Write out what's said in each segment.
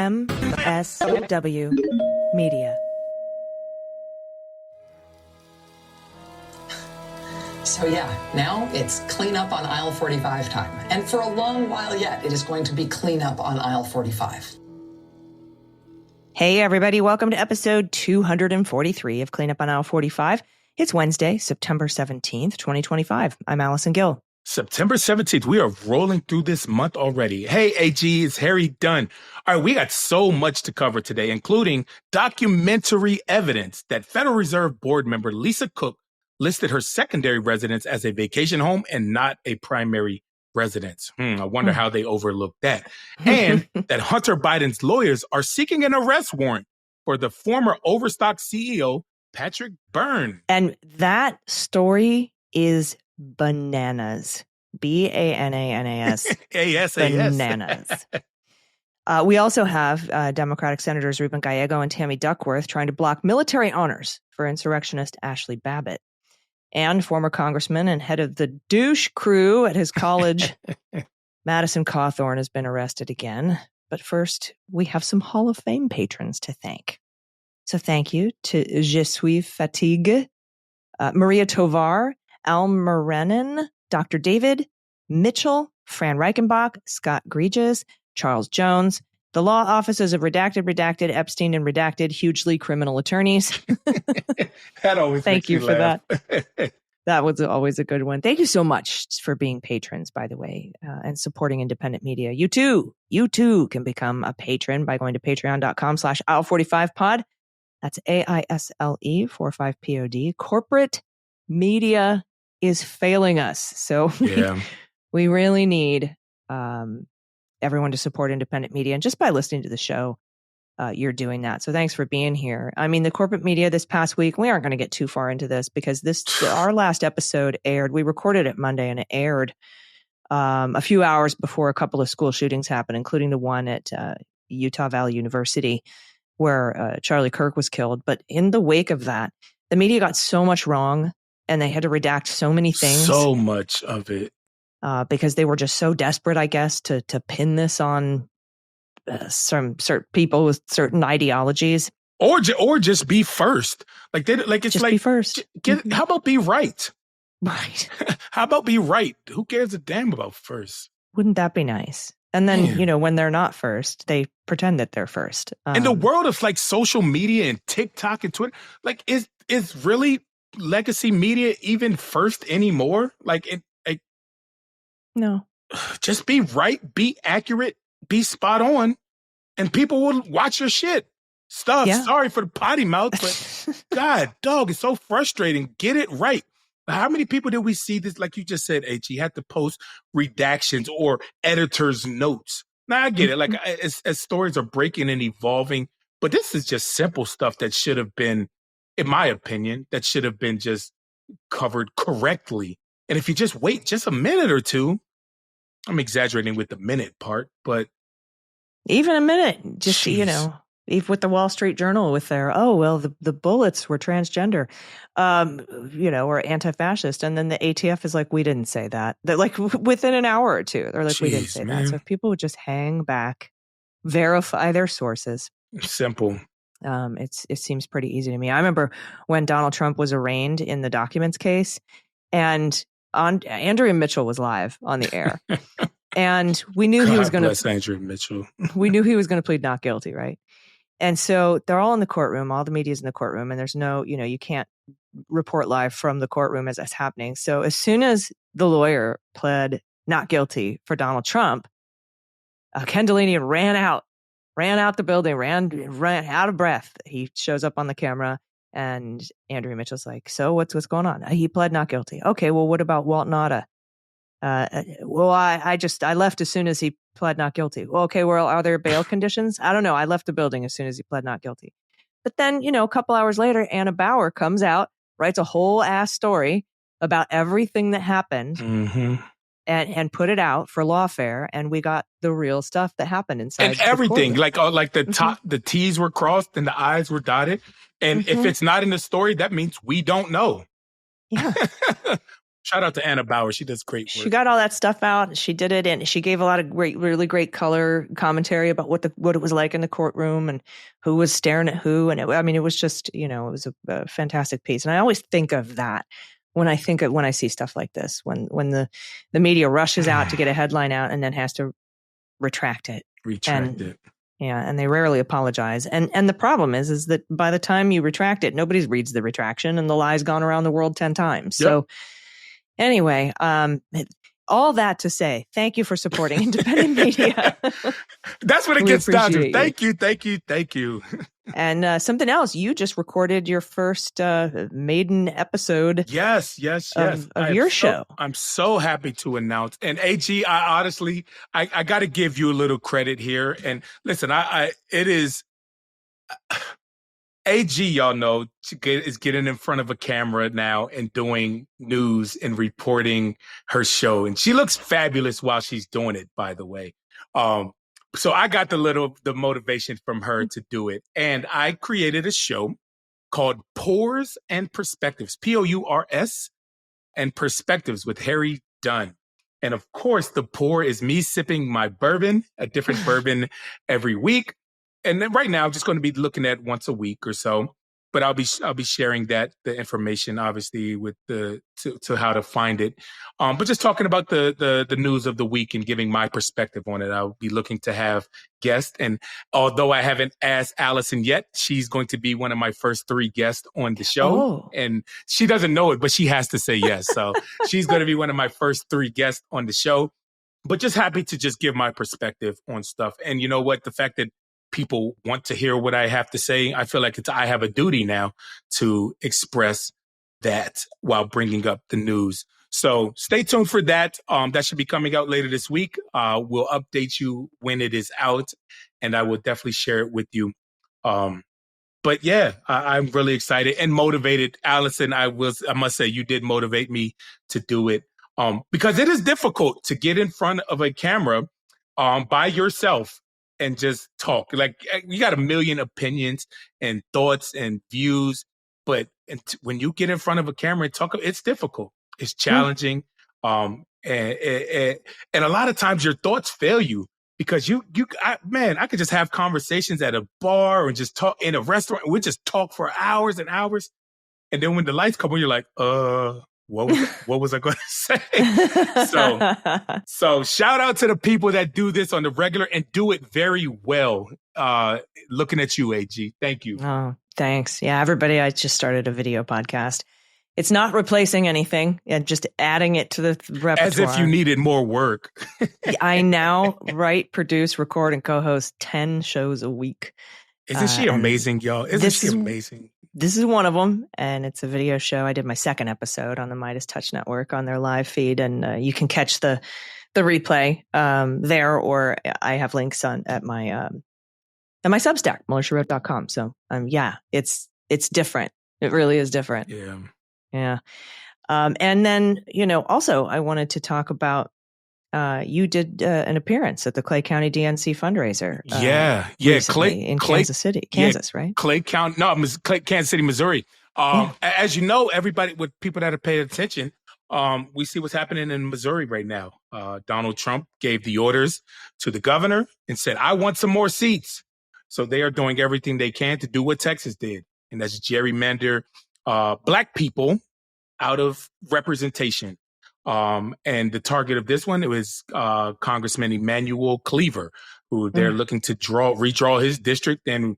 MSW Media. So yeah, now it's clean up on aisle 45 time. And for a long while yet, it is going to be clean up on aisle 45. Hey, everybody. Welcome to episode 243 of Clean Up on Aisle 45. It's Wednesday, September 17th, 2025. I'm Allison Gill. September 17th. We are rolling through this month already. Hey, AG, it's Harry Dunn. All right, we got so much to cover today, including documentary evidence that Federal Reserve Board member Lisa Cook listed her secondary residence as a vacation home and not a primary residence. I wonder how they overlooked that. And that Hunter Biden's lawyers are seeking an arrest warrant for the former overstock CEO, Patrick Byrne. And that story is bananas. B-A-N-A-N-A-S. A-S-A-S. Bananas. We also have Democratic Senators Ruben, Gallego, and Tammy Duckworth trying to block military honors for insurrectionist Ashli Babbit. And former Congressman and head of the Douche Crew at his college, Madison Cawthorn, has been arrested again. But first, we have some Hall of Fame patrons to thank. So thank you to Je Suis Fatigue, Maria Tovar, Al Morenin, Dr. David, Mitchell, Fran Reichenbach, Scott Gregis, Charles Jones, the law offices of Redacted, Epstein, and Redacted, hugely criminal attorneys. That always Thank you for laugh. that. That was always a good one. Thank you so much for being patrons, by the way, and supporting independent media. You too can become a patron by going to patreon.com/aisle45pod. That's AISLE 45POD. Corporate media is failing us. So we really need everyone to support independent media. And just by listening to the show, you're doing that. So thanks for being here. I mean, the corporate media this past week, we aren't going to get too far into this because our last episode aired. We recorded it Monday and it aired a few hours before a couple of school shootings happened, including the one at Utah Valley University where Charlie Kirk was killed. But in the wake of that, the media got so much wrong and they had to redact so many things. So much of it. Because they were just so desperate, I guess, to pin this on some certain people with certain ideologies, or just be first. It's just like be first. How about be right? Right. How about be right? Who cares a damn about first? Wouldn't that be nice? And then when they're not first, they pretend that they're first. In the world of like social media and TikTok and Twitter, like is really legacy media even first anymore? No. Just be right, be accurate, be spot on, and people will watch your shit. Sorry for the potty mouth, but God, dog, it's so frustrating. Get it right. How many people did we see this? Like you just said, H, had to post redactions or editor's notes. Now I get it. Like as stories are breaking and evolving, but this is just simple stuff that should have been, in my opinion, that should have been just covered correctly. And if you just wait just a minute or two, I'm exaggerating with the minute part, but even a minute, just, even with the Wall Street Journal with their, the bullets were transgender, or anti-fascist. And then the ATF is like, we didn't say that. They're like within an hour or two, they're like, we didn't say that. So if people would just hang back, verify their sources. Simple. It seems pretty easy to me. I remember when Donald Trump was arraigned in the documents case and Andrea Mitchell was live on the air, and we knew he was going to. Andrea Mitchell. We knew he was going to plead not guilty, right? And so they're all in the courtroom. All the media's in the courtroom, and there's no, you can't report live from the courtroom as that's happening. So as soon as the lawyer pled not guilty for Donald Trump, Ken Delaney ran out the building, ran out of breath. He shows up on the camera. And Andrea Mitchell's like, so what's going on? He pled not guilty. Okay, well, what about Walt Nauta? I left as soon as he pled not guilty. Well, okay, well, are there bail conditions? I don't know. I left the building as soon as he pled not guilty. But then, a couple hours later, Anna Bauer comes out, writes a whole ass story about everything that happened and put it out for lawfare. And we got the real stuff that happened inside. And everything, like the T's were crossed and the I's were dotted. And if it's not in the story, that means we don't know. Yeah. Shout out to Anna Bauer. She does great work. She got all that stuff out. She did it, and she gave a lot of really great color commentary about what it was like in the courtroom and who was staring at who. And it was just, it was a fantastic piece. And I always think of that when I see stuff like this, when the media rushes out to get a headline out and then has to retract it. Yeah, and they rarely apologize. And the problem is that by the time you retract it, nobody reads the retraction, and the lie's gone around the world 10 times. Yep. So anyway, all that to say, thank you for supporting independent media. That's what it gets down to. Thank you. And something else, you just recorded your first maiden episode. Yes. Of your show. I'm so happy to announce. And AG, I honestly got to give you a little credit here. And listen, it is AG, y'all know, is getting in front of a camera now and doing news and reporting her show. And she looks fabulous while she's doing it, by the way. So I got the motivation from her to do it. And I created a show called Pours and Perspectives, P-O-U-R-S and Perspectives with Harry Dunn. And of course, the pour is me sipping my bourbon, a different bourbon every week. And then right now, I'm just going to be looking at once a week or so. But I'll be sharing the information, obviously, with to how to find it. But just talking about the news of the week and giving my perspective on it. I'll be looking to have guests. And although I haven't asked Allison yet, she's going to be one of my first 3 guests on the show. Oh. And she doesn't know it, but she has to say yes. So she's going to be one of my first 3 guests on the show. But just happy to just give my perspective on stuff. And you know what? The fact that people want to hear what I have to say, I feel like I have a duty now to express that while bringing up the news. So stay tuned for that. That should be coming out later this week. We'll update you when it is out, and I will definitely share it with you. But yeah, I'm really excited and motivated. Allison, I must say, you did motivate me to do it because it is difficult to get in front of a camera by yourself and just talk. Like, you got a million opinions and thoughts and views, but when you get in front of a camera and talk, it's difficult. It's challenging. And a lot of times your thoughts fail you because I could just have conversations at a bar and just talk in a restaurant. We just talk for hours and hours. And then when the lights come on, you're like, what was I going to say? So shout out to the people that do this on the regular and do it very well. Looking at you, AG. Thank you. Oh, thanks. Yeah, everybody, I just started a video podcast. It's not replacing anything, just adding it to the repertoire. As if you needed more work. I now write, produce, record, and co-host 10 shows a week. Isn't she amazing, y'all? Isn't she amazing? This is one of them, and it's a video show. I did my second episode on the Midas Touch Network on their live feed, and you can catch the replay there, or I have links at my Substack, MillerSheWrote.com. So yeah, it's different. It really is different. Yeah. And then, also I wanted to talk about, you did an appearance at the Clay County DNC fundraiser. Kansas City, right? Kansas City, Missouri. As you know, everybody, with people that have paid attention, we see what's happening in Missouri right now. Donald Trump gave the orders to the governor and said, I want some more seats. So they are doing everything they can to do what Texas did. And that's gerrymander Black people out of representation. And the target of this one, it was Congressman Emanuel Cleaver, who they're looking to redraw his district and,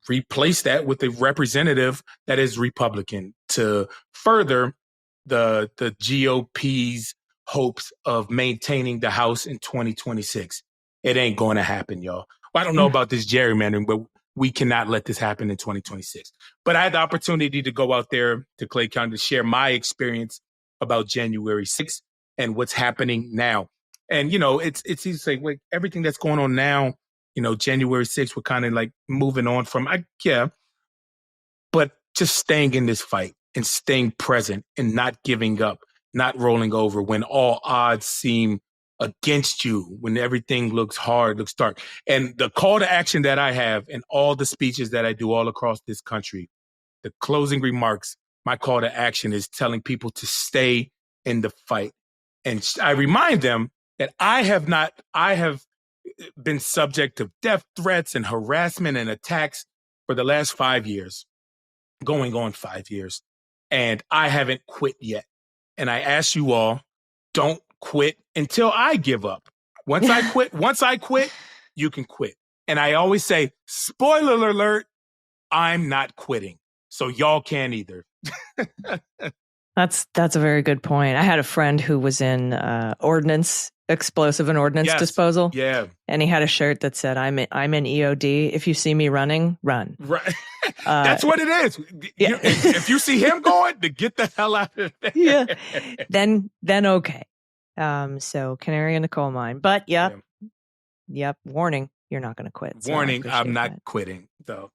replace that with a representative that is Republican to further the GOP's hopes of maintaining the House in 2026. It ain't going to happen, y'all. Well, I don't know about this gerrymandering, but we cannot let this happen in 2026. But I had the opportunity to go out there to Clay County to share my experience about January 6th and what's happening now. And, it's easy to say, wait, everything that's going on now, January 6th, we're kind of like moving on from, but just staying in this fight and staying present and not giving up, not rolling over when all odds seem against you, when everything looks hard, looks dark. And the call to action that I have in all the speeches that I do all across this country, the closing remarks my call to action is telling people to stay in the fight. And I remind them that I have been subject to death threats and harassment and attacks for the last 5 years, going on 5 years. And I haven't quit yet. And I ask you all, don't quit until I give up. Once I quit, you can quit. And I always say, spoiler alert, I'm not quitting. So y'all can't either. That's a very good point. I had a friend who was in explosive and ordnance disposal. Yeah. And he had a shirt that said, I'm in EOD. If you see me running, run. Right. That's what it is. Yeah. If you see him going, then get the hell out of there. Yeah. Then okay. So canary in the coal mine. But yep. Warning, you're not going to quit. So warning, I'm not quitting, though.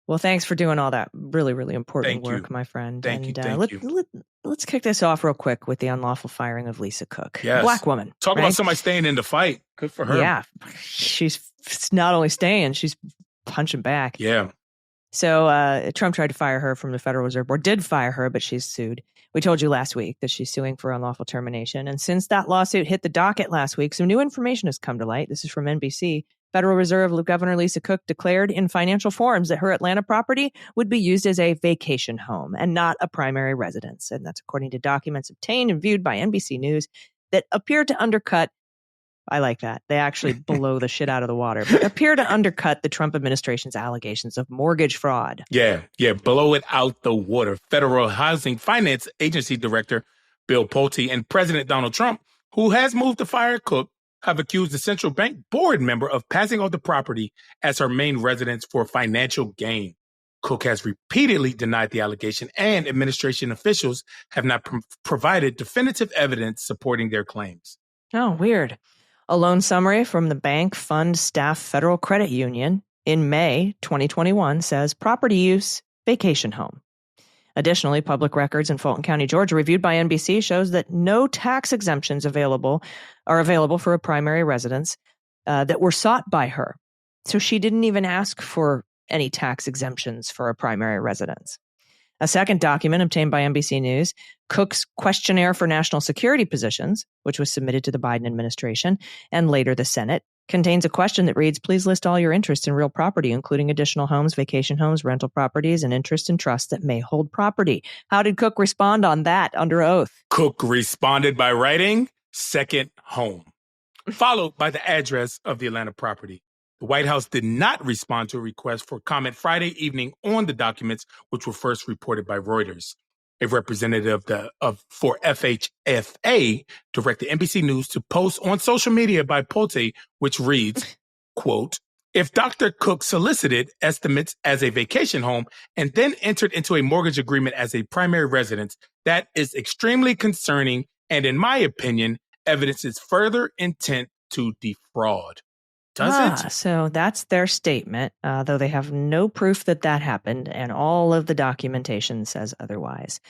Well, thanks for doing all that really, really important work, my friend. Thank you. Let's kick this off real quick with the unlawful firing of Lisa Cook. Yes. Black woman. Talk about somebody staying in the fight. Good for her. Yeah. She's not only staying, she's punching back. Yeah. So Trump tried to fire her from the Federal Reserve Board, did fire her, but she's sued. We told you last week that she's suing for unlawful termination. And since that lawsuit hit the docket last week, some new information has come to light. This is from NBC. Federal Reserve Governor Lisa Cook declared in financial forms that her Atlanta property would be used as a vacation home and not a primary residence. And that's according to documents obtained and viewed by NBC News that appear to undercut, I like that, they actually blow the shit out of the water, but appear to undercut the Trump administration's allegations of mortgage fraud. Yeah, blow it out the water. Federal Housing Finance Agency Director Bill Pulte and President Donald Trump, who has moved to fire Cook, have accused the central bank board member of passing off the property as her main residence for financial gain. Cook has repeatedly denied the allegation, and administration officials have not provided definitive evidence supporting their claims. Oh, weird. A loan summary from the Bank Fund Staff Federal Credit Union in May 2021 says property use, vacation home. Additionally, public records in Fulton County, Georgia, reviewed by NBC, shows that no tax exemptions are available for a primary residence that were sought by her. So she didn't even ask for any tax exemptions for a primary residence. A second document obtained by NBC News, Cook's questionnaire for national security positions, which was submitted to the Biden administration and later the Senate, contains a question that reads, please list all your interests in real property, including additional homes, vacation homes, rental properties, and interest in trusts that may hold property. How did Cook respond on that under oath? Cook responded by writing, second home, followed by the address of the Atlanta property. The White House did not respond to a request for comment Friday evening on the documents, which were first reported by Reuters. A representative for FHFA directed NBC News to post on social media by Pulte, which reads, quote, if Dr. Cook solicited estimates as a vacation home and then entered into a mortgage agreement as a primary residence, that is extremely concerning and, in my opinion, evidences further intent to defraud. Does it? So that's their statement, though they have no proof that happened, and all of the documentation says otherwise.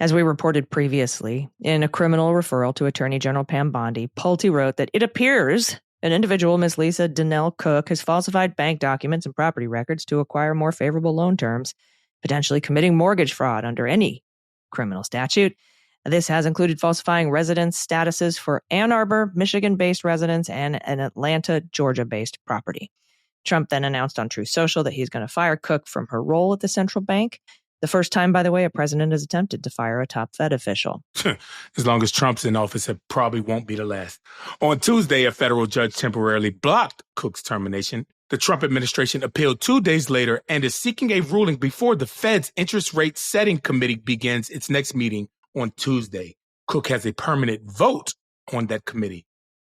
As we reported previously, in a criminal referral to Attorney General Pam Bondi, Pulte wrote that it appears an individual, Ms. Lisa Donnell Cook, has falsified bank documents and property records to acquire more favorable loan terms, potentially committing mortgage fraud under any criminal statute. This has included falsifying residence statuses for Ann Arbor, Michigan-based residents and an Atlanta, Georgia-based property. Trump then announced on Truth Social that he's going to fire Cook from her role at the central bank. The first time, by the way, a president has attempted to fire a top Fed official. As long as Trump's in office, it probably won't be the last. On Tuesday, a federal judge temporarily blocked Cook's termination. The Trump administration appealed 2 days later and is seeking a ruling before the Fed's interest rate setting committee begins its next meeting on Tuesday. Cook has a permanent vote on that committee.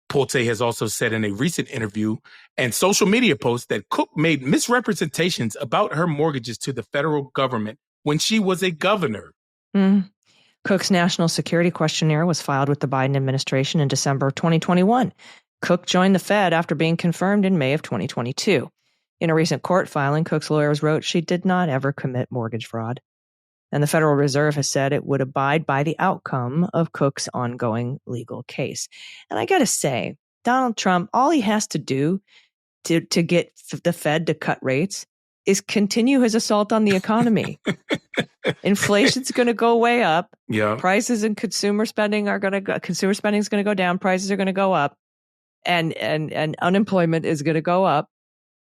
Pulte has also said in a recent interview and social media post that Cook made misrepresentations about her mortgages to the federal government when she was a governor. Cook's national security questionnaire was filed with the Biden administration in December of 2021. Cook joined the Fed after being confirmed in May of 2022. In a recent court filing, Cook's lawyers wrote she did not ever commit mortgage fraud. And the Federal Reserve has said it would abide by the outcome of Cook's ongoing legal case. And I got to say, Donald Trump, all he has to do to get the Fed to cut rates is continue his assault on the economy. Inflation's going to go way up. Yeah. Prices and consumer spending is going to go down. Prices are going to go up, and unemployment is going to go up.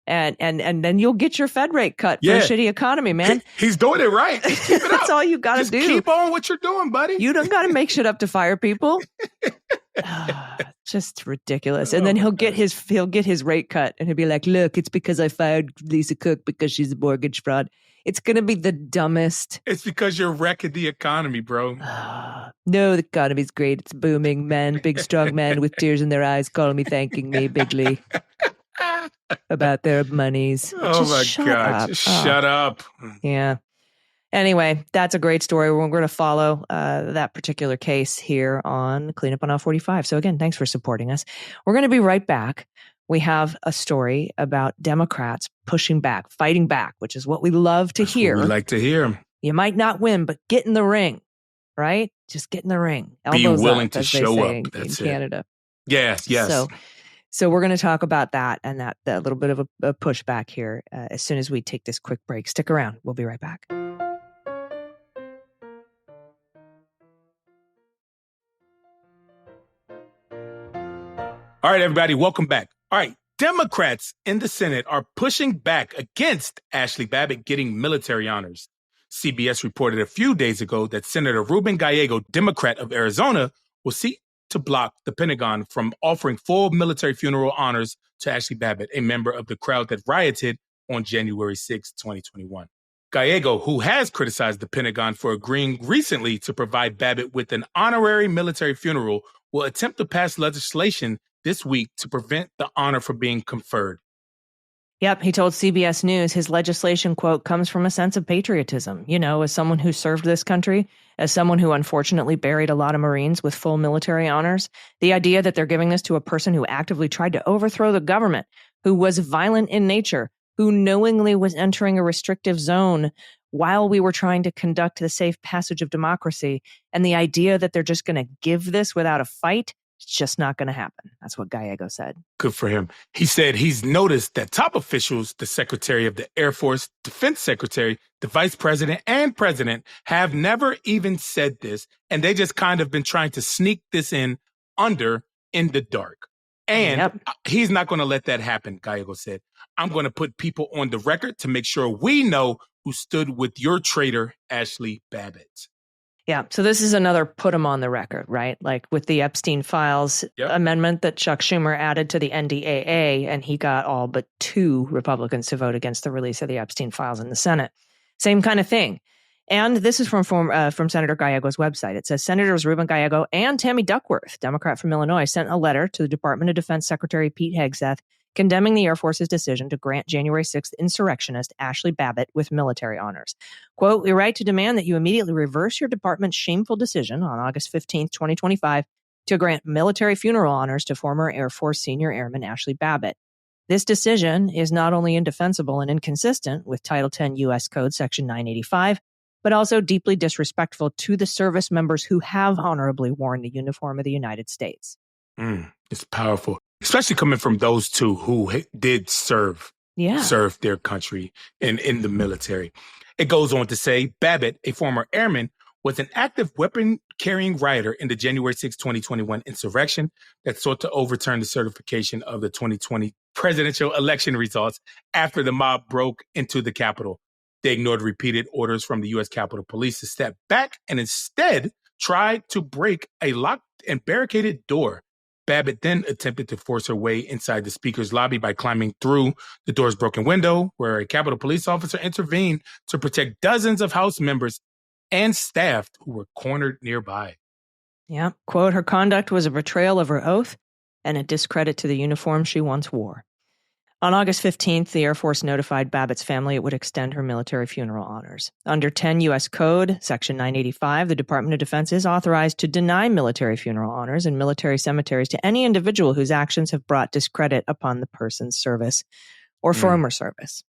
And then you'll get your Fed rate cut for a shitty economy, man. He's doing it right. Keep it That's up. all you got to do. Keep on what you're doing, buddy. You don't got to make shit up to fire people. Just ridiculous. And then he'll get his rate cut, and he'll be like, "Look, it's because I fired Lisa Cook because she's a mortgage fraud." It's going to be the dumbest. It's because you're wrecking the economy, bro. No, the economy's great. It's booming. Men, big strong men with tears in their eyes, calling me, thanking me bigly about their monies. Oh my God. Shut up. Yeah. Anyway, that's a great story. We're going to follow that particular case here on Cleanup on Aisle 45. So again, thanks for supporting us. We're going to be right back. We have a story about Democrats pushing back, fighting back, which is what we love to hear. We like to hear. You might not win, but get in the ring, right? Just get in the ring. Be Elbows willing up, to as they show say up. That's in it. Canada. Yes. So we're going to talk about that and that little bit of a pushback here as soon as we take this quick break. Stick around. We'll be right back. All right, everybody, welcome back. All right, Democrats in the Senate are pushing back against Ashli Babbit getting military honors. CBS reported a few days ago that Senator Ruben Gallego, Democrat of Arizona, will seek to block the Pentagon from offering full military funeral honors to Ashli Babbit, a member of the crowd that rioted on January 6, 2021. Gallego, who has criticized the Pentagon for agreeing recently to provide Babbit with an honorary military funeral, will attempt to pass legislation this week to prevent the honor from being conferred. Yep, he told CBS News his legislation, quote, comes from a sense of patriotism. You know, as someone who served this country, as someone who unfortunately buried a lot of Marines with full military honors, the idea that they're giving this to a person who actively tried to overthrow the government, who was violent in nature, who knowingly was entering a restrictive zone while we were trying to conduct the safe passage of democracy, and the idea that they're just going to give this without a fight, it's just not going to happen. That's what Gallego said. Good for him. He said he's noticed that top officials, the Secretary of the Air Force, Defense Secretary, the Vice President, and President have never even said this, and they just kind of been trying to sneak this in the dark. And he's not going to let that happen, Gallego said. I'm going to put people on the record to make sure we know who stood with your traitor, Ashli Babbit. Yeah, so this is another put him on the record, right? Like with the Epstein Files amendment that Chuck Schumer added to the NDAA, and he got all but 2 Republicans to vote against the release of the Epstein Files in the Senate. Same kind of thing. And this is from Senator Gallego's website. It says Senators Ruben Gallego and Tammy Duckworth, Democrat from Illinois, sent a letter to the Department of Defense Secretary Pete Hegseth condemning the Air Force's decision to grant January 6th insurrectionist Ashli Babbit with military honors. Quote, we write to demand that you immediately reverse your department's shameful decision on August 15th, 2025, to grant military funeral honors to former Air Force senior airman Ashli Babbit. This decision is not only indefensible and inconsistent with Title 10 U.S. Code Section 985, but also deeply disrespectful to the service members who have honorably worn the uniform of the United States. It's powerful, especially coming from those two who did serve their country in the military. It goes on to say, Babbit, a former airman, was an active weapon-carrying rioter in the January 6, 2021 insurrection that sought to overturn the certification of the 2020 presidential election results after the mob broke into the Capitol. They ignored repeated orders from the U.S. Capitol Police to step back and instead tried to break a locked and barricaded door. Babbit then attempted to force her way inside the speaker's lobby by climbing through the door's broken window, where a Capitol Police officer intervened to protect dozens of House members and staff who were cornered nearby. Yeah, quote, her conduct was a betrayal of her oath and a discredit to the uniform she once wore. On August 15th, the Air Force notified Babbitt's family it would extend her military funeral honors. Under 10 U.S. Code, Section 985, the Department of Defense is authorized to deny military funeral honors in military cemeteries to any individual whose actions have brought discredit upon the person's service or former service.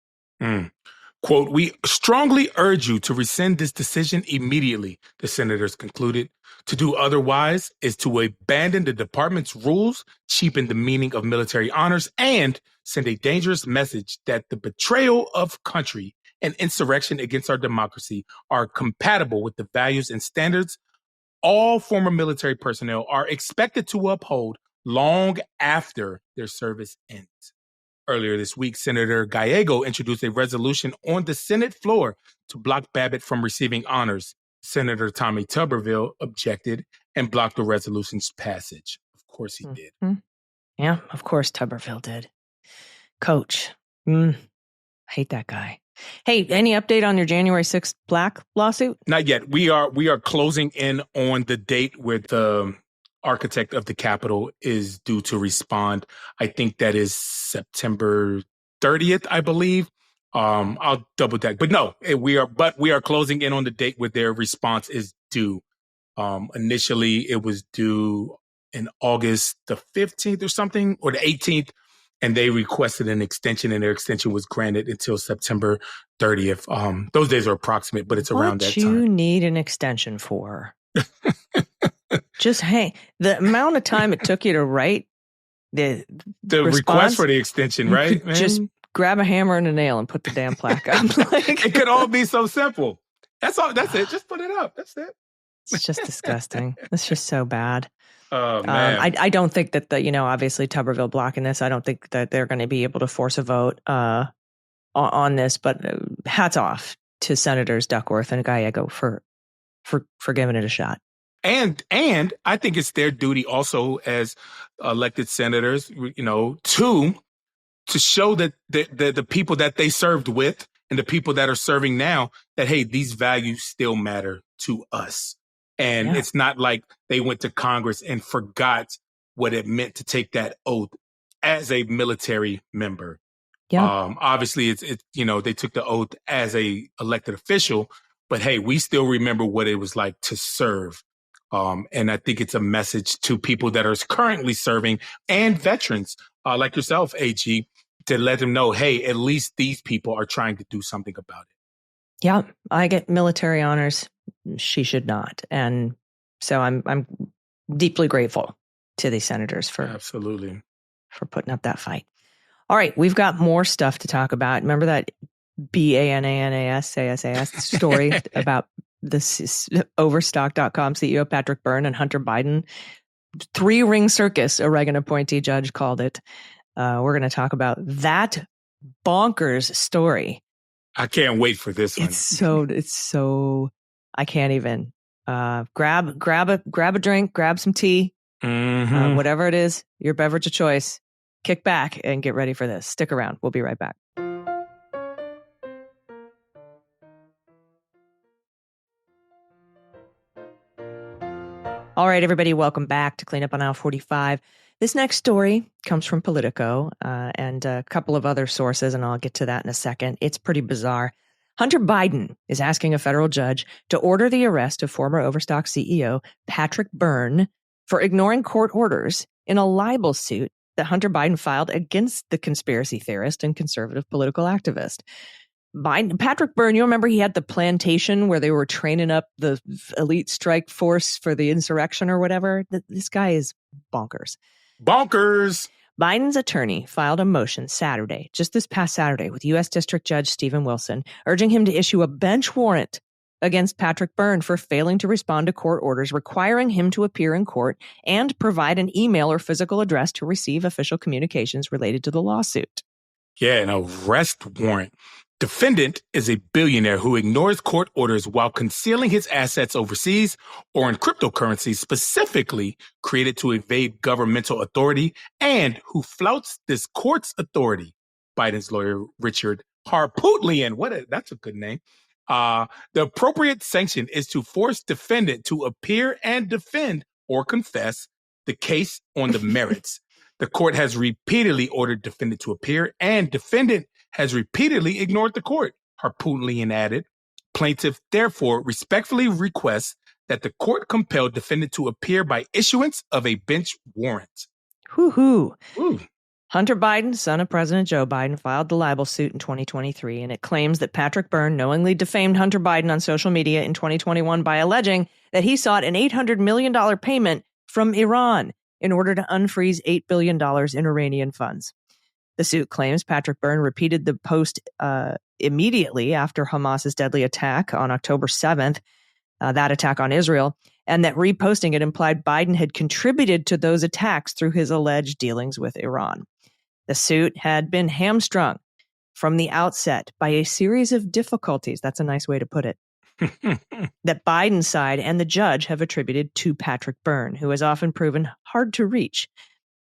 Quote, "We strongly urge you to rescind this decision immediately," the senators concluded. "To do otherwise is to abandon the department's rules, cheapen the meaning of military honors, and send a dangerous message that the betrayal of country and insurrection against our democracy are compatible with the values and standards all former military personnel are expected to uphold long after their service ends." Earlier this week, Senator Gallego introduced a resolution on the Senate floor to block Babbit from receiving honors. Senator Tommy Tuberville objected and blocked the resolution's passage. Of course he did. Yeah, of course Tuberville did. Coach. I hate that guy. Hey, any update on your January 6th Black lawsuit? Not yet. We are closing in on the date where the architect of the Capitol is due to respond. I think that is September 30th, I believe. I'll double check. But no, we are closing in on the date where their response is due. Initially, it was due in August the 15th or something, or the 18th. And they requested an extension, and their extension was granted until September 30th. Those days are approximate, but it's around that time. What you need an extension for? Just hang. The amount of time it took you to write the request for the extension, right? Just grab a hammer and a nail and put the damn plaque up. It could all be so simple. That's all. That's it. Just put it up. That's it. It's just disgusting. It's just so bad. Oh, man. I don't think that obviously Tuberville blocking this, I don't think that they're going to be able to force a vote on this, but hats off to Senators Duckworth and Gallego for giving it a shot. And I think it's their duty also as elected senators, to show that the people that they served with and the people that are serving now, that, hey, these values still matter to us. And it's not like they went to Congress and forgot what it meant to take that oath as a military member. Yeah. Obviously, it's they took the oath as a elected official, but hey, we still remember what it was like to serve. And I think it's a message to people that are currently serving and veterans like yourself, AG, to let them know, hey, at least these people are trying to do something about it. Yeah, I get military honors. She should not. And so I'm deeply grateful to these senators for putting up that fight. All right, we've got more stuff to talk about. Remember that BANANAS story about this overstock.com CEO Patrick Byrne and Hunter Biden? 3-ring circus, a Reagan appointee judge called it. We're going to talk about that bonkers story. I can't wait for this one. It's so I can't even. Grab a drink, grab some tea, whatever it is, your beverage of choice. Kick back and get ready for this. Stick around. We'll be right back. All right, everybody, welcome back to Clean Up on Aisle 45. This next story comes from Politico and a couple of other sources, and I'll get to that in a second. It's pretty bizarre. Hunter Biden is asking a federal judge to order the arrest of former Overstock CEO Patrick Byrne for ignoring court orders in a libel suit that Hunter Biden filed against the conspiracy theorist and conservative political activist. Patrick Byrne, you remember he had the plantation where they were training up the elite strike force for the insurrection or whatever? This guy is bonkers. Bonkers. Biden's attorney filed a motion Saturday, just this past Saturday, with U.S. District Judge Stephen Wilson, urging him to issue a bench warrant against Patrick Byrne for failing to respond to court orders requiring him to appear in court and provide an email or physical address to receive official communications related to the lawsuit. Yeah, an arrest warrant. Defendant is a billionaire who ignores court orders while concealing his assets overseas or in cryptocurrency specifically created to evade governmental authority and who flouts this court's authority. Biden's lawyer, Richard Harpootlian, that's a good name. The appropriate sanction is to force defendant to appear and defend or confess the case on the merits. The court has repeatedly ordered defendant to appear, and defendant has repeatedly ignored the court. Harpootlian added, plaintiff therefore respectfully requests that the court compel defendant to appear by issuance of a bench warrant. Whoo-hoo. Ooh. Hunter Biden, son of President Joe Biden, filed the libel suit in 2023, and it claims that Patrick Byrne knowingly defamed Hunter Biden on social media in 2021 by alleging that he sought an $800 million payment from Iran in order to unfreeze $8 billion in Iranian funds. The suit claims Patrick Byrne repeated the post immediately after Hamas's deadly attack on October 7th, that attack on Israel, and that reposting it implied Biden had contributed to those attacks through his alleged dealings with Iran. The suit had been hamstrung from the outset by a series of difficulties. That's a nice way to put it. That Biden's side and the judge have attributed to Patrick Byrne, who has often proven hard to reach.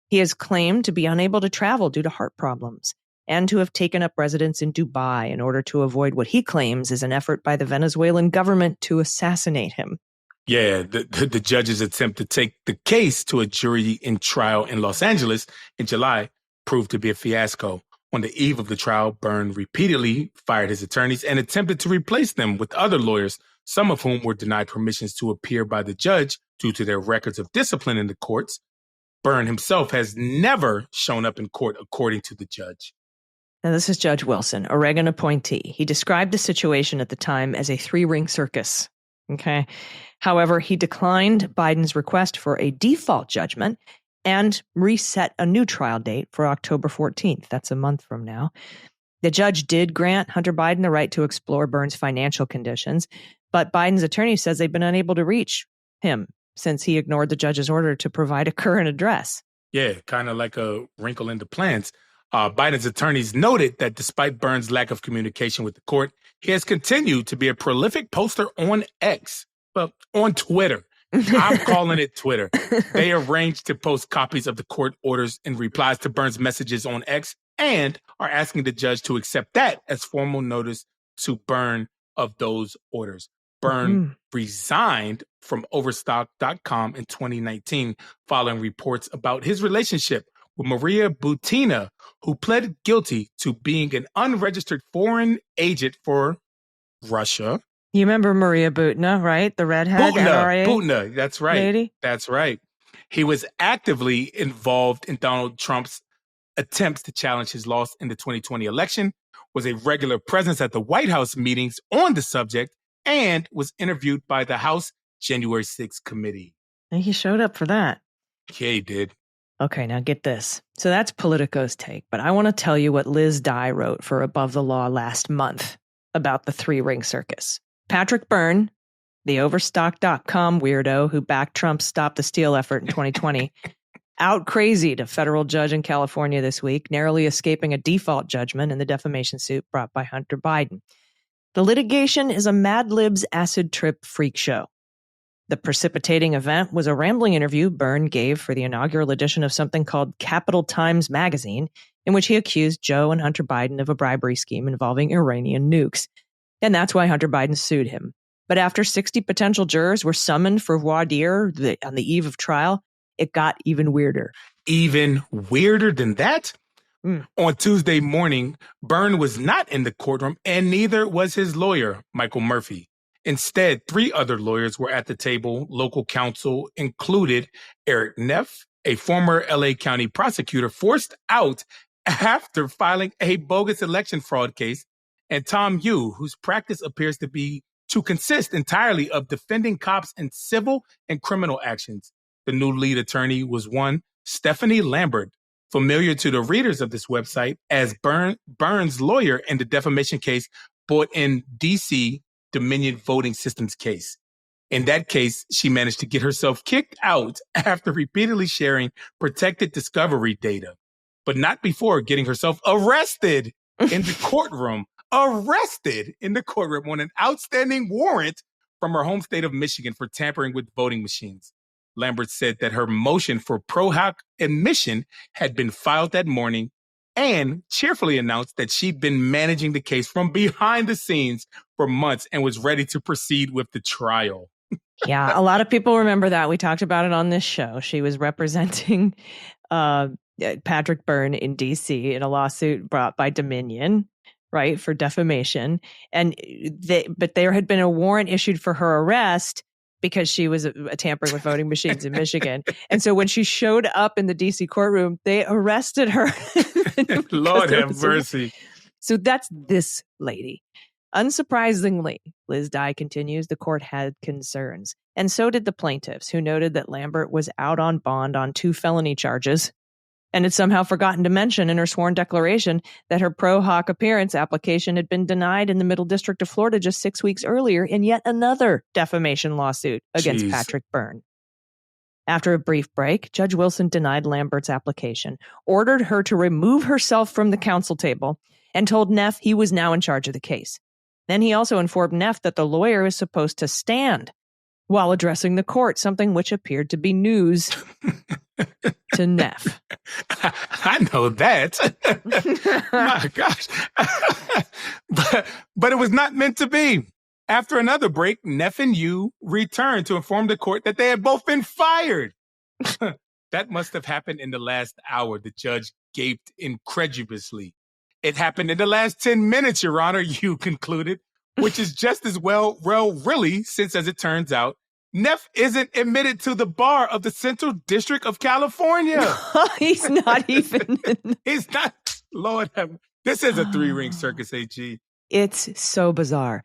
He has claimed to be unable to travel due to heart problems and to have taken up residence in Dubai in order to avoid what he claims is an effort by the Venezuelan government to assassinate him. Yeah, the judge's attempt to take the case to a jury in trial in Los Angeles in July proved to be a fiasco. On the eve of the trial, Byrne repeatedly fired his attorneys and attempted to replace them with other lawyers, some of whom were denied permissions to appear by the judge due to their records of discipline in the courts. Byrne himself has never shown up in court, according to the judge. Now, this is Judge Wilson, a Reagan appointee. He described the situation at the time as a three-ring circus. Okay. However, he declined Biden's request for a default judgment and reset a new trial date for October 14th. That's a month from now. The judge did grant Hunter Biden the right to explore Byrne's financial conditions, but Biden's attorney says they've been unable to reach him since he ignored the judge's order to provide a current address. Yeah, kind of like a wrinkle in the plans. Biden's attorneys noted that despite Byrne's lack of communication with the court, he has continued to be a prolific poster on X, well, on Twitter. I'm calling it Twitter. They arranged to post copies of the court orders in replies to Byrne's messages on X and are asking the judge to accept that as formal notice to Byrne of those orders. Byrne resigned from overstock.com in 2019 following reports about his relationship with Maria Butina, who pled guilty to being an unregistered foreign agent for Russia. You remember Maria Butina, right? The redhead NRA Butina, that's right. Lady? That's right. He was actively involved in Donald Trump's attempts to challenge his loss in the 2020 election, was a regular presence at the White House meetings on the subject, and was interviewed by the House January 6th committee. And he showed up for that. Yeah, he did. Okay, now get this. So that's Politico's take, but I want to tell you what Liz Dye wrote for Above the Law last month about the three-ring circus. Patrick Byrne, the overstock.com weirdo who backed Trump's Stop the Steal effort in 2020, out-crazied a federal judge in California this week, narrowly escaping a default judgment in the defamation suit brought by Hunter Biden. The litigation is a Mad Libs acid trip freak show. The precipitating event was a rambling interview Byrne gave for the inaugural edition of something called Capital Times Magazine, in which he accused Joe and Hunter Biden of a bribery scheme involving Iranian nukes. And that's why Hunter Biden sued him. But after 60 potential jurors were summoned for voir dire on the eve of trial, it got even weirder. Even weirder than that? On Tuesday morning, Byrne was not in the courtroom, and neither was his lawyer, Michael Murphy. Instead, three other lawyers were at the table. Local counsel included Eric Neff, a former LA County prosecutor forced out after filing a bogus election fraud case, and Tom Yu, whose practice appears to consist entirely of defending cops in civil and criminal actions. The new lead attorney was one Stephanie Lambert, familiar to the readers of this website as Byrne's lawyer in the defamation case brought in D.C. Dominion Voting Systems case. In that case, she managed to get herself kicked out after repeatedly sharing protected discovery data, but not before getting herself arrested in the courtroom. Arrested in the courtroom on an outstanding warrant from her home state of Michigan for tampering with voting machines. Lambert said that her motion for pro hoc admission had been filed that morning and cheerfully announced that she'd been managing the case from behind the scenes for months and was ready to proceed with the trial. Yeah, a lot of people remember that. We talked about it on this show. She was representing Patrick Byrne in D.C. in a lawsuit brought by Dominion, right, for defamation. But there had been a warrant issued for her arrest because she was tampering with voting machines in Michigan. And so when she showed up in the D.C. courtroom, they arrested her. Lord have mercy. So that's this lady. Unsurprisingly, Liz Dye continues, the court had concerns. And so did the plaintiffs, who noted that Lambert was out on bond on 2 felony charges and had somehow forgotten to mention in her sworn declaration that her pro hoc appearance application had been denied in the Middle District of Florida just 6 weeks earlier in yet another defamation lawsuit against Patrick Byrne. After a brief break, Judge Wilson denied Lambert's application, ordered her to remove herself from the counsel table, and told Neff he was now in charge of the case. Then he also informed Neff that the lawyer is supposed to stand while addressing the court, something which appeared to be news to Neff. I know that. My gosh. but it was not meant to be. After another break, Neff and Yu returned to inform the court that they had both been fired. That must have happened in the last hour, the judge gaped incredulously. It happened in the last 10 minutes, Your Honor, Yu concluded, which is just as well, really, since, as it turns out, Neff isn't admitted to the bar of the Central District of California. He's not even. He's not. Lord have. This is a 3-ring circus, AG. It's so bizarre.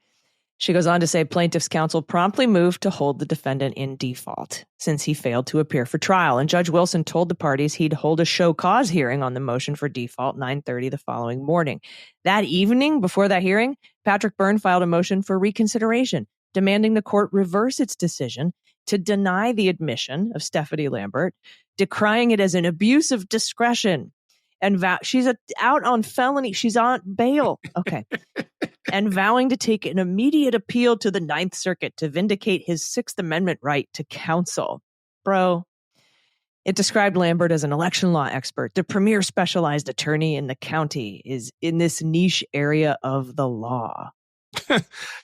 She goes on to say plaintiff's counsel promptly moved to hold the defendant in default since he failed to appear for trial. And Judge Wilson told the parties he'd hold a show cause hearing on the motion for default 9:30 the following morning. That evening, before that hearing, Patrick Byrne filed a motion for reconsideration, demanding the court reverse its decision to deny the admission of Stephanie Lambert, decrying it as an abuse of discretion. And she's out on felony. She's on bail. Okay. And vowing to take an immediate appeal to the Ninth Circuit to vindicate his Sixth Amendment right to counsel. Bro, it described Lambert as an election law expert. The premier specialized attorney in the county is in this niche area of the law.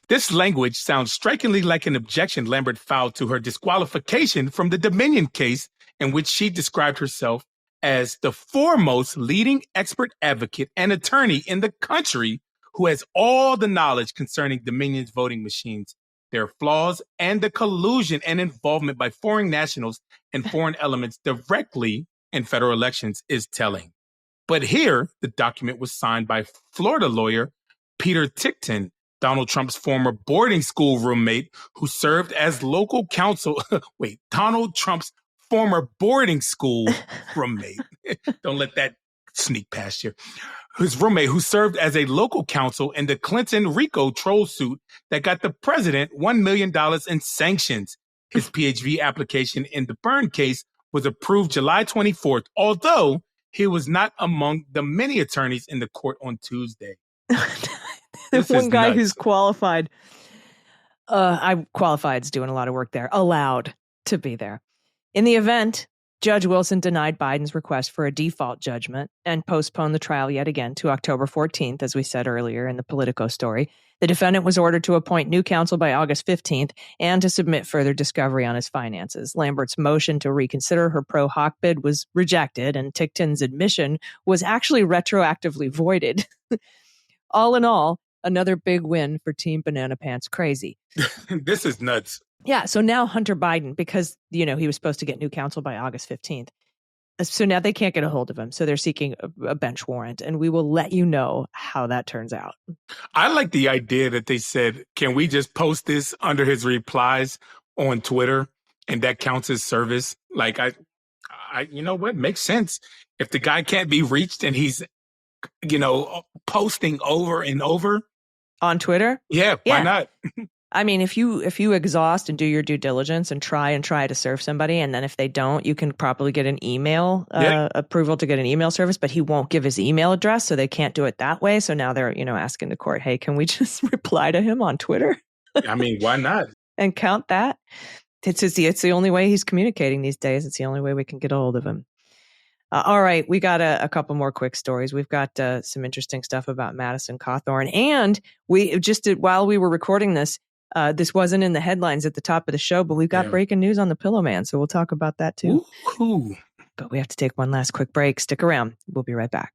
This language sounds strikingly like an objection Lambert filed to her disqualification from the Dominion case, in which she described herself as the foremost leading expert advocate and attorney in the country who has all the knowledge concerning Dominion's voting machines, their flaws, and the collusion and involvement by foreign nationals and foreign elements directly in federal elections is telling. But here, the document was signed by Florida lawyer Peter Tickton, Donald Trump's former boarding school roommate who served as local counsel. Donald Trump's former boarding school roommate. Don't let that sneak past you. His roommate who served as a local counsel in the Clinton RICO troll suit that got the president $1 million in sanctions. His PhD application in the Byrne case was approved July 24th, although he was not among the many attorneys in the court on Tuesday. There's one guy who's qualified. Qualified's doing a lot of work there. Allowed to be there. In the event, Judge Wilson denied Biden's request for a default judgment and postponed the trial yet again to October 14th, as we said earlier in the Politico story. The defendant was ordered to appoint new counsel by August 15th and to submit further discovery on his finances. Lambert's motion to reconsider her pro hoc bid was rejected, and Tickton's admission was actually retroactively voided. All in all, another big win for Team Banana Pants Crazy. This is nuts. Yeah, so now Hunter Biden, because, he was supposed to get new counsel by August 15th. So now they can't get a hold of him. So they're seeking a bench warrant, and we will let you know how that turns out. I like the idea that they said, can we just post this under his replies on Twitter, and that counts as service? Like, I you know what? Makes sense. If the guy can't be reached and he's, posting over and over. On Twitter? Yeah, why not? I mean, if you exhaust and do your due diligence and try to serve somebody, and then if they don't, you can probably get an email approval to get an email service, but he won't give his email address, so they can't do it that way. So now they're, asking the court, hey, can we just reply to him on Twitter? I mean, why not? And count that. It's the only way he's communicating these days. It's the only way we can get a hold of him. All right, we got a couple more quick stories. We've got some interesting stuff about Madison Cawthorn, and we just did, while we were recording this. This wasn't in the headlines at the top of the show, but we've got breaking news on the Pillow Man, so we'll talk about that too. Ooh. But we have to take one last quick break. Stick around. We'll be right back.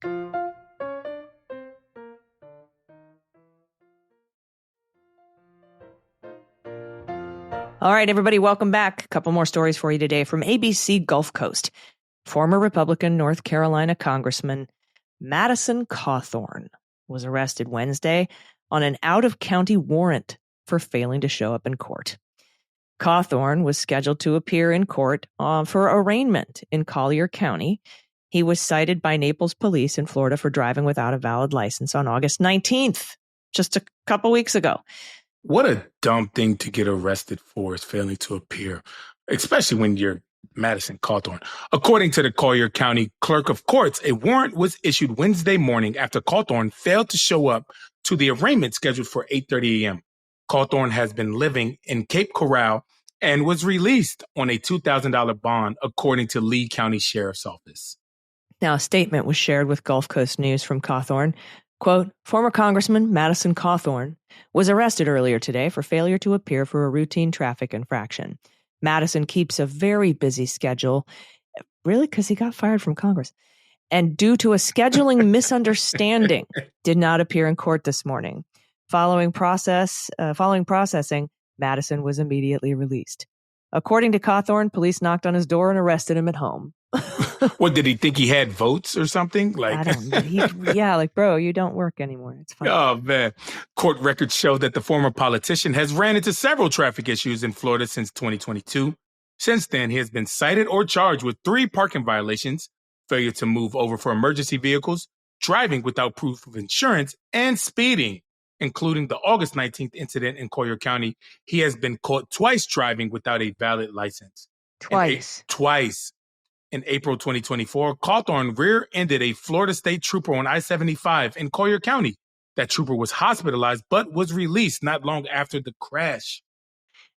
All right, everybody, welcome back. A couple more stories for you today from ABC Gulf Coast. Former Republican North Carolina Congressman Madison Cawthorn was arrested Wednesday on an out-of-county warrant for failing to show up in court. Cawthorn was scheduled to appear in court for arraignment in Collier County. He was cited by Naples police in Florida for driving without a valid license on August 19th, just a couple weeks ago. What a dumb thing to get arrested for, is failing to appear, especially when you're Madison Cawthorn. According to the Collier County Clerk of Courts, a warrant was issued Wednesday morning after Cawthorn failed to show up to the arraignment scheduled for 8:30 a.m. Cawthorn has been living in Cape Coral and was released on a $2,000 bond, according to Lee County Sheriff's Office. Now, a statement was shared with Gulf Coast News from Cawthorn. Quote, former Congressman Madison Cawthorn was arrested earlier today for failure to appear for a routine traffic infraction. Madison keeps a very busy schedule, really, because he got fired from Congress, and due to a scheduling misunderstanding, did not appear in court this morning. Following processing, Madison was immediately released. According to Cawthorn, police knocked on his door and arrested him at home. What, did he think he had votes or something? Like, I don't know. Bro, you don't work anymore. It's fine. Oh, man. Court records show that the former politician has ran into several traffic issues in Florida since 2022. Since then, he has been cited or charged with 3 parking violations, failure to move over for emergency vehicles, driving without proof of insurance, and speeding, including the August 19th incident in Collier County. He has been caught twice driving without a valid license. Twice. In April 2024, Cawthorn rear-ended a Florida state trooper on I-75 in Collier County. That trooper was hospitalized but was released not long after the crash.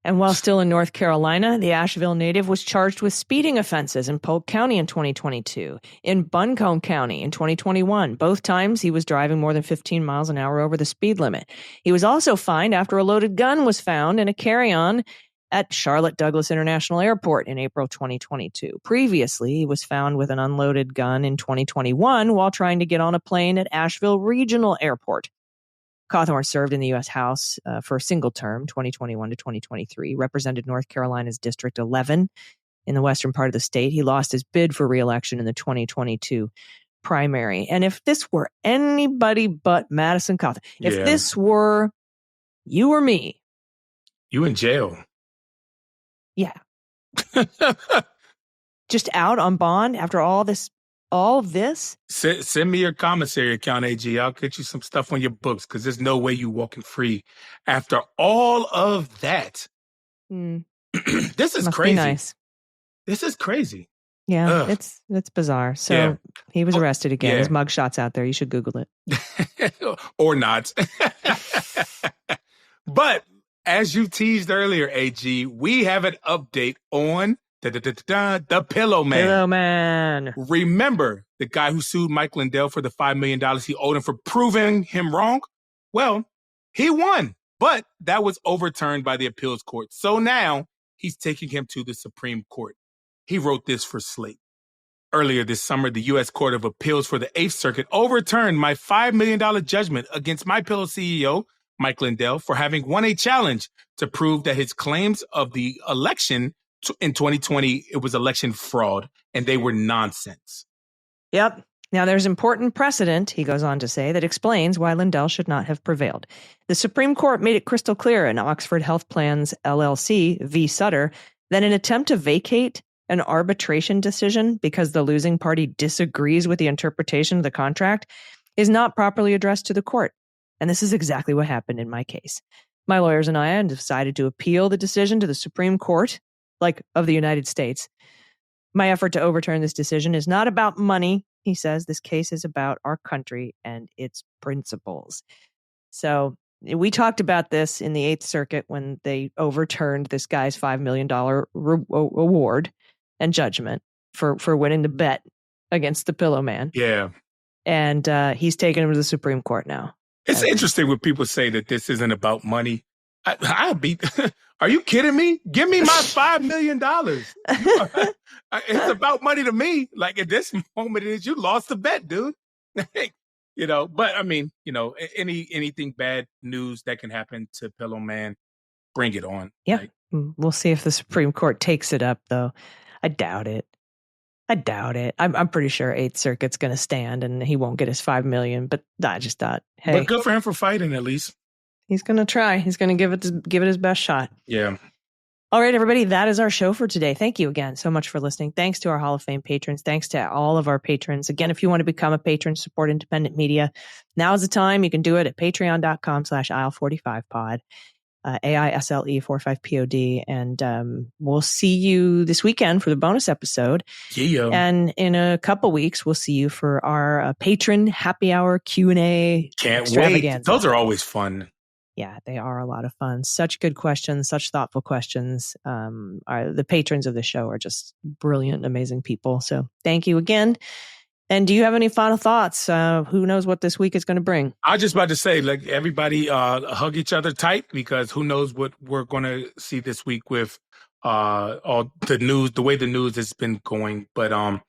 And while still in North Carolina, the Asheville native was charged with speeding offenses in Polk County in 2022, in Buncombe County in 2021. Both times he was driving more than 15 miles an hour over the speed limit. He was also fined after a loaded gun was found in a carry-on at Charlotte Douglas International Airport in April 2022. Previously, he was found with an unloaded gun in 2021 while trying to get on a plane at Asheville Regional Airport. Cawthorn served in the U.S. House for a single term, 2021 to 2023, represented North Carolina's District 11 in the western part of the state. He lost his bid for re-election in the 2022 primary. And if this were anybody but Madison Cawthorn, if this were you or me. You in jail. Yeah. Just out on bond after all of this? Send me your commissary account, AG. I'll get you some stuff on your books, because there's no way you walking free after all of that. This is crazy. Nice. This is crazy. Yeah, it's bizarre. So he was arrested again. His mugshot's out there. You should Google it. Or not. But as you teased earlier, AG, we have an update on the Pillow Man. Pillow Man. Remember the guy who sued Mike Lindell for the $5 million he owed him for proving him wrong? Well, he won, but that was overturned by the appeals court. So now he's taking him to the Supreme Court. He wrote this for Slate. Earlier this summer, the U.S. Court of Appeals for the 8th Circuit overturned my $5 million judgment against MyPillow CEO, Mike Lindell, for having won a challenge to prove that his claims of the election in 2020, it was election fraud, and they were nonsense. Yep. Now, there's important precedent, he goes on to say, that explains why Lindell should not have prevailed. The Supreme Court made it crystal clear in Oxford Health Plans LLC v. Sutter that an attempt to vacate an arbitration decision because the losing party disagrees with the interpretation of the contract is not properly addressed to the court. And this is exactly what happened in my case. My lawyers and I decided to appeal the decision to the Supreme Court, of the United States. My effort to overturn this decision is not about money, he says. This case is about our country and its principles. So we talked about this in the 8th Circuit when they overturned this guy's $5 million award and judgment for winning the bet against the Pillow Man. Yeah. And he's taken him to the Supreme Court now. It's interesting when people say that this isn't about money. I'll be. Are you kidding me? Give me my $5 million. It's about money to me. Like at this moment, it is you lost the bet, dude. But I mean, anything bad news that can happen to Pillow Man, bring it on. Yeah. We'll see if the Supreme Court takes it up, though. I doubt it. I'm pretty sure 8th Circuit's going to stand and he won't get his $5 million. But I just thought, hey. But good for him for fighting, at least. He's going to try. He's going to give it his best shot. Yeah. All right, everybody, that is our show for today. Thank you again so much for listening. Thanks to our Hall of Fame patrons. Thanks to all of our patrons. Again, if you want to become a patron, support independent media, now's the time. You can do it at patreon.com/aisle45pod, AISLE45POD. And we'll see you this weekend for the bonus episode. Yeah. And in a couple weeks, we'll see you for our patron happy hour Q&A. Can't wait. Those are always fun. Yeah, they are a lot of fun. Such good questions, such thoughtful questions. The patrons of the show are just brilliant, amazing people. So thank you again. And do you have any final thoughts? Who knows what this week is going to bring? I was just about to say, like, everybody hug each other tight, because who knows what we're going to see this week with all the news, the way the news has been going. But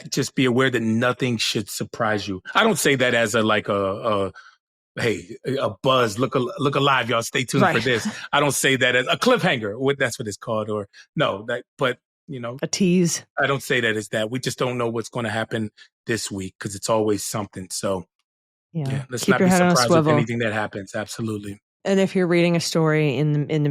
just be aware that nothing should surprise you. I don't say that as a buzz, look alive, y'all. Stay tuned for this. I don't say that as a cliffhanger. That's what it's called. Or no, but you know, a tease. I don't say that as that. We just don't know what's going to happen this week, because it's always something. So yeah, let's not be surprised with anything that happens. Absolutely. And if you're reading a story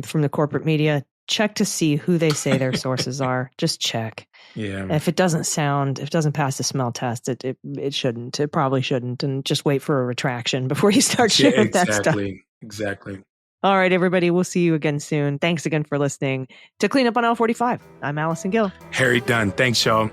from the corporate media, check to see who they say their sources are. Just check. Yeah. If it doesn't pass the smell test, it shouldn't. It probably shouldn't. And just wait for a retraction before you start sharing that stuff. Exactly. All right, everybody. We'll see you again soon. Thanks again for listening to Clean Up on Aisle 45. I'm Allison Gill. Harry Dunn. Thanks, y'all.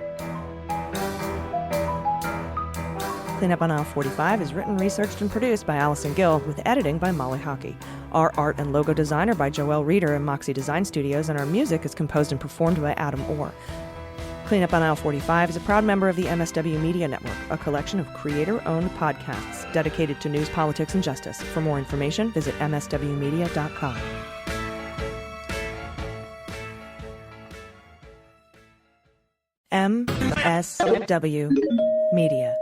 Clean Up on Aisle 45 is written, researched, and produced by Allison Gill, with editing by Molly Hockey. Our art and logo design are by Joelle Reeder and Moxie Design Studios, and our music is composed and performed by Adam Orr. Clean Up on Aisle 45 is a proud member of the MSW Media Network, a collection of creator-owned podcasts dedicated to news, politics, and justice. For more information, visit mswmedia.com. MSW Media.